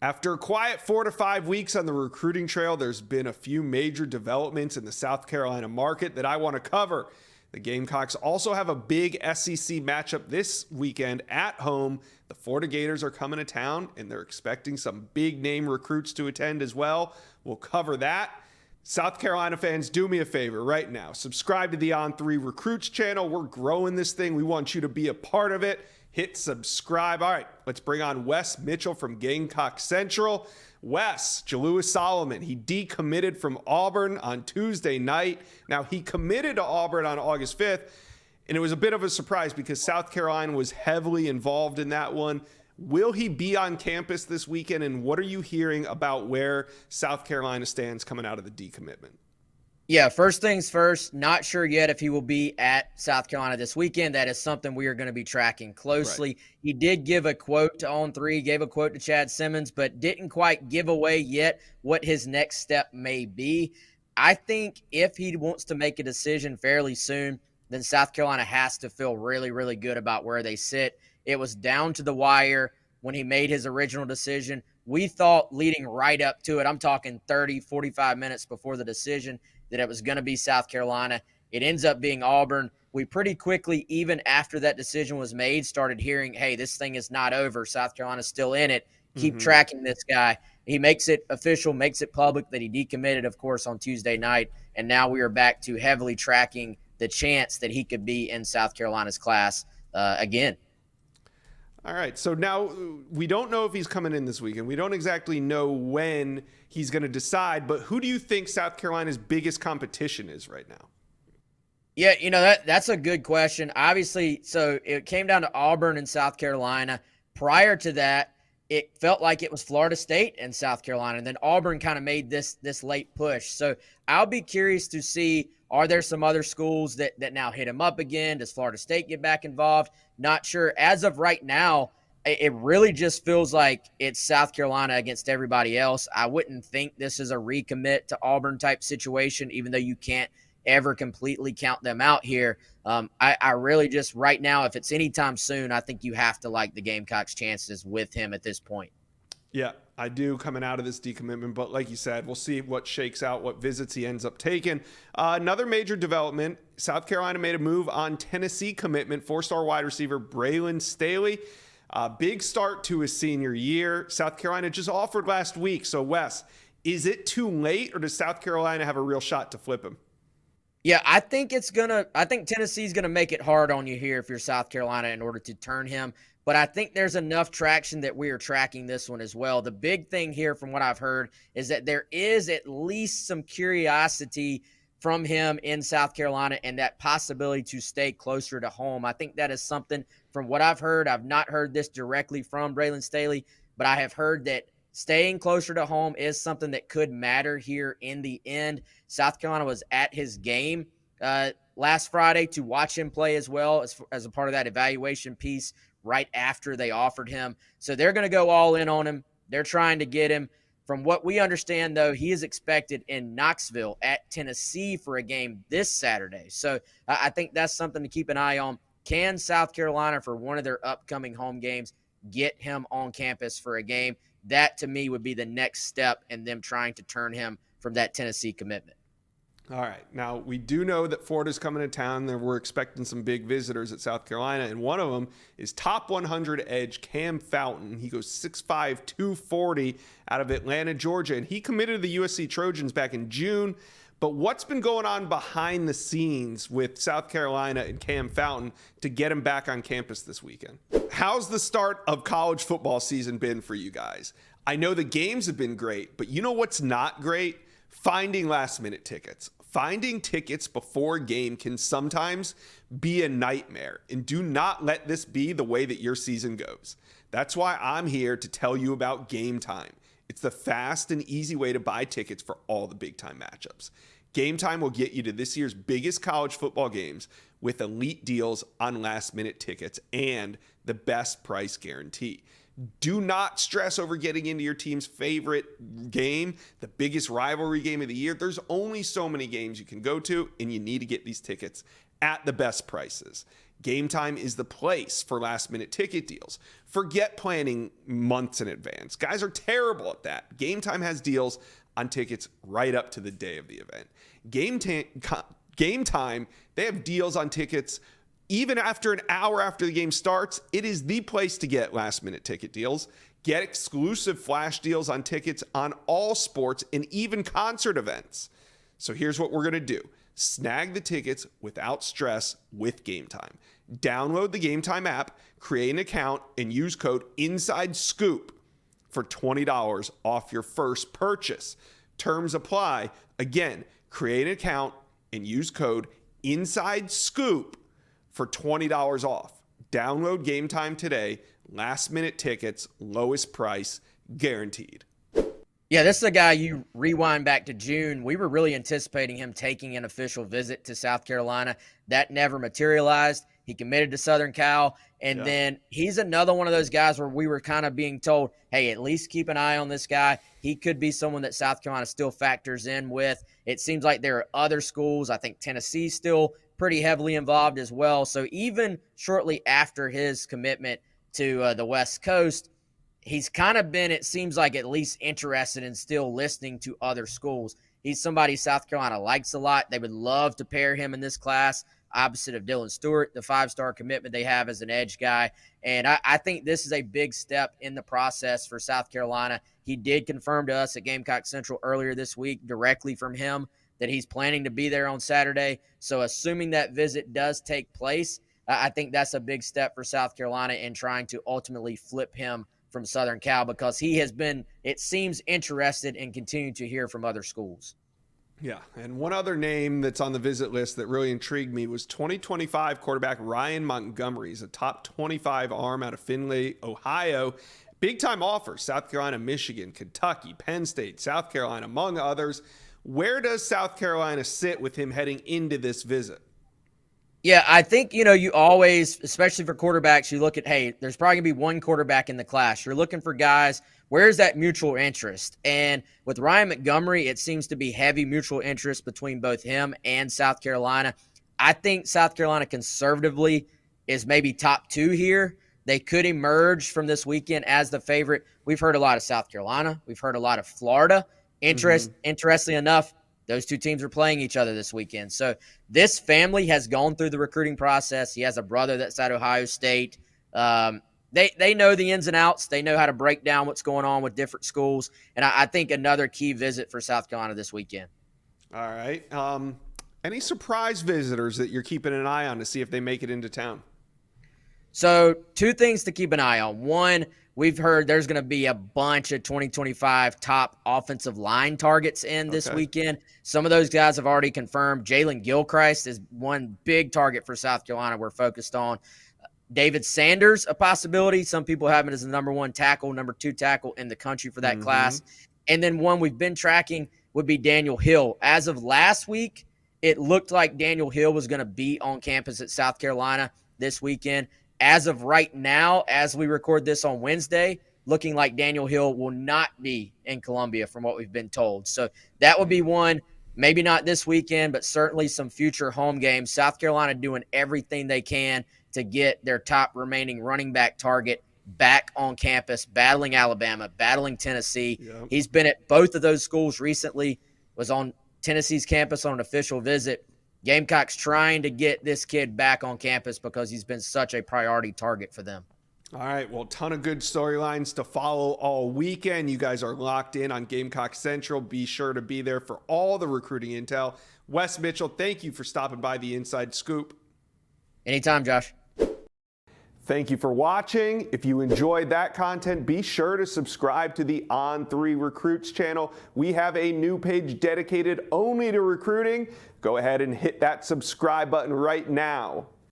After a quiet 4 to 5 weeks on the recruiting trail, there's been a few major developments in the South Carolina market that I want to cover. The Gamecocks also have a big SEC matchup this weekend at home. The Florida Gators are coming to town, and they're expecting some big name recruits to attend as well. We'll cover that. South Carolina fans, do me a favor right now. Subscribe to the On3 Recruits channel. We're growing this thing. We want you to be a part of it. Hit subscribe. All right, let's bring on Wes Mitchell from Gamecock Central. Wes, Jalewis Solomon, he decommitted from Auburn on Tuesday night. Now, he committed to Auburn on August 5th, and it was a bit of a surprise because South Carolina was heavily involved in that one. Will he be on campus this weekend, and what are you hearing about where South Carolina stands coming out of the decommitment? Yeah, first things first, not sure yet if he will be at South Carolina this weekend. That is something we are going to be tracking closely. Right. He did give a quote to On3, gave a quote to Chad Simmons, but didn't quite give away yet what his next step may be. I think if he wants to make a decision fairly soon, then South Carolina has to feel really, really good about where they sit. It was down to the wire when he made his original decision. We thought leading right up to it, I'm talking 30, 45 minutes before the decision, that it was going to be South Carolina. It ends up being Auburn. We pretty quickly, even after that decision was made, started hearing, hey, this thing is not over. South Carolina's still in it. Keep tracking this guy. He makes it official, makes it public that he decommitted, of course, on Tuesday night. And now we are back to heavily tracking the chance that he could be in South Carolina's class again. All right, so now we don't know if he's coming in this weekend. We don't exactly know when he's going to decide, but who do you think South Carolina's biggest competition is right now? Yeah, that's a good question. Obviously, so it came down to Auburn and South Carolina. Prior to that, it felt like it was Florida State and South Carolina, and then Auburn kind of made this late push. So I'll be curious to see, are there some other schools that now hit him up again? Does Florida State get back involved? Not sure. As of right now, it really just feels like it's South Carolina against everybody else. I wouldn't think this is a recommit to Auburn type situation, even though you can't ever completely count them out here. I really just right now, if it's anytime soon, I think you have to like the Gamecocks' chances with him at this point. Yeah, I do coming out of this decommitment, but like you said, we'll see what shakes out, what visits he ends up taking. Another major development, South Carolina made a move on Tennessee commitment, four-star wide receiver Braylon Staley. Big start to his senior year. South Carolina just offered last week. So, Wes, is it too late, or does South Carolina have a real shot to flip him? Yeah, I think Tennessee's gonna make it hard on you here if you're South Carolina in order to turn him. But I think there's enough traction that we are tracking this one as well. The big thing here, from what I've heard, is that there is at least some curiosity from him in South Carolina and that possibility to stay closer to home. I think that is something from what I've heard. I've not heard this directly from Braylon Staley, but I have heard that staying closer to home is something that could matter here in the end. South Carolina was at his game last Friday to watch him play as well as a part of that evaluation piece right after they offered him. So they're going to go all in on him. They're trying to get him. From what we understand, though, he is expected in Knoxville at Tennessee for a game this Saturday. So I think that's something to keep an eye on. Can South Carolina, for one of their upcoming home games, get him on campus for a game? That, to me, would be the next step in them trying to turn him from that Tennessee commitment. All right. Now, we do know that Florida's coming to town. We're expecting some big visitors at South Carolina, and one of them is top 100 edge Cam Fountain. He goes 6'5", 240 out of Atlanta, Georgia, and he committed to the USC Trojans back in June. But what's been going on behind the scenes with South Carolina and Cam Fountain to get him back on campus this weekend? How's the start of college football season been for you guys? I know the games have been great, but you know what's not great? Finding last-minute tickets. Finding tickets before a game can sometimes be a nightmare, and do not let this be the way that your season goes. That's why I'm here to tell you about Game Time. It's the fast and easy way to buy tickets for all the big-time matchups. Game Time will get you to this year's biggest college football games with elite deals on last-minute tickets and the best price guarantee. Do not stress over getting into your team's favorite game, the biggest rivalry game of the year. There's only so many games you can go to, and you need to get these tickets at the best prices. Game Time is the place for last-minute ticket deals. Forget planning months in advance. Guys are terrible at that. Game Time has deals on tickets right up to the day of the event. Game Time, they have deals on tickets even after an hour after the game starts. It is the place to get last-minute ticket deals. Get exclusive flash deals on tickets on all sports and even concert events. So here's what we're going to do. Snag the tickets without stress with Game Time. Download the Game Time app, create an account, and use code INSIDESCOOP for $20 off your first purchase. Terms apply. Again, create an account and use code INSIDESCOOP for $20 off. Download Game Time today. Last minute tickets, lowest price, guaranteed. Yeah, this is a guy you rewind back to June. We were really anticipating him taking an official visit to South Carolina. That never materialized. He committed to Southern Cal. And then he's another one of those guys where we were kind of being told, hey, at least keep an eye on this guy. He could be someone that South Carolina still factors in with. It seems like there are other schools. I think Tennessee's still pretty heavily involved as well. So even shortly after his commitment to the West Coast, he's kind of been, it seems like, at least interested in still listening to other schools. He's somebody South Carolina likes a lot. They would love to pair him in this class, opposite of Dylan Stewart, the 5-star commitment they have as an edge guy. And I think this is a big step in the process for South Carolina. He did confirm to us at Gamecock Central earlier this week, directly from him, that he's planning to be there on Saturday. So assuming that visit does take place, I think that's a big step for South Carolina in trying to ultimately flip him from Southern Cal, because he has been, it seems, interested in continuing to hear from other schools. Yeah, and one other name that's on the visit list that really intrigued me was 2025 quarterback Ryan Montgomery. He's a top 25 arm out of Findlay, Ohio. Big-time offers: South Carolina, Michigan, Kentucky, Penn State, South Carolina, among others. Where does South Carolina sit with him heading into this visit? Yeah, I think, you always, especially for quarterbacks, you look at, hey, there's probably going to be one quarterback in the class. You're looking for guys, where's that mutual interest? And with Ryan Montgomery, it seems to be heavy mutual interest between both him and South Carolina. I think South Carolina conservatively is maybe top 2 here. They could emerge from this weekend as the favorite. We've heard a lot of South Carolina. We've heard a lot of Florida. Interestingly enough, those two teams are playing each other this weekend. So this family has gone through the recruiting process. He has a brother that's at Ohio State. They know the ins and outs. They know how to break down what's going on with different schools. And I think another key visit for South Carolina this weekend. All right. Any surprise visitors that you're keeping an eye on to see if they make it into town? So 2 things to keep an eye on. One, we've heard there's going to be a bunch of 2025 top offensive line targets in this weekend. Some of those guys have already confirmed. Jalen Gilchrist is one big target for South Carolina we're focused on. David Sanders, a possibility. Some people have him as the number 1 tackle, number 2 tackle in the country for that class. And then one we've been tracking would be Daniel Hill. As of last week, it looked like Daniel Hill was going to be on campus at South Carolina this weekend. As of right now, as we record this on Wednesday, looking like Daniel Hill will not be in Columbia from what we've been told. So that would be one, maybe not this weekend, but certainly some future home games. South Carolina doing everything they can to get their top remaining running back target back on campus, battling Alabama, battling Tennessee. Yep. He's been at both of those schools recently, was on Tennessee's campus on an official visit. Gamecocks trying to get this kid back on campus because he's been such a priority target for them. All right, well, ton of good storylines to follow all weekend. You guys are locked in on Gamecock Central. Be sure to be there for all the recruiting intel. Wes Mitchell, thank you for stopping by the Inside Scoop. Anytime, Josh. Thank you for watching. If you enjoyed that content, be sure to subscribe to the On3 Recruits channel. We have a new page dedicated only to recruiting. Go ahead and hit that subscribe button right now.